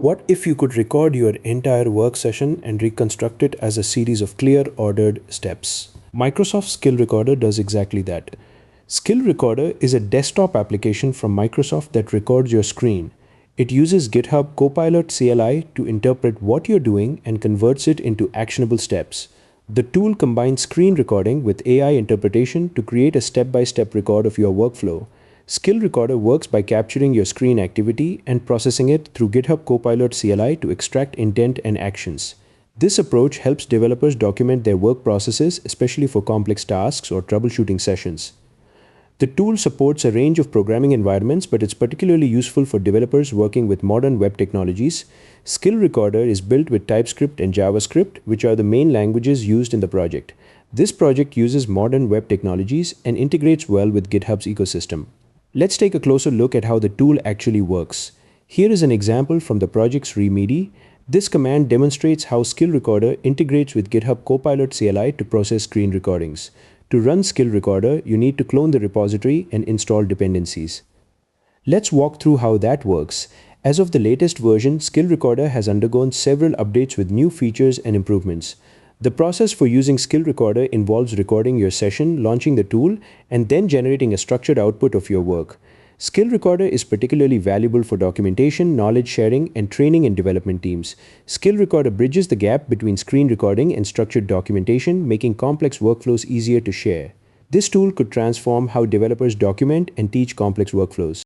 What if you could record your entire work session and reconstruct it as a series of clear, ordered steps? Microsoft Skill Recorder does exactly that. Skill Recorder is a desktop application from Microsoft that records your screen. It uses GitHub Copilot CLI to interpret what you're doing and converts it into actionable steps. The tool combines screen recording with AI interpretation to create a step-by-step record of your workflow. Skill Recorder works by capturing your screen activity and processing it through GitHub Copilot CLI to extract intent and actions. This approach helps developers document their work processes, especially for complex tasks or troubleshooting sessions. The tool supports a range of programming environments, but it's particularly useful for developers working with modern web technologies. Skill Recorder is built with TypeScript and JavaScript, which are the main languages used in the project. This project uses modern web technologies and integrates well with GitHub's ecosystem. Let's take a closer look at how the tool actually works. Here is an example from the project's README. This command demonstrates how Skill Recorder integrates with GitHub Copilot CLI to process screen recordings. To run Skill Recorder, you need to clone the repository and install dependencies. Let's walk through how that works. As of the latest version, Skill Recorder has undergone several updates with new features and improvements. The process for using Skill Recorder involves recording your session, launching the tool, and then generating a structured output of your work. Skill Recorder is particularly valuable for documentation, knowledge sharing, and training in development teams. Skill Recorder bridges the gap between screen recording and structured documentation, making complex workflows easier to share. This tool could transform how developers document and teach complex workflows.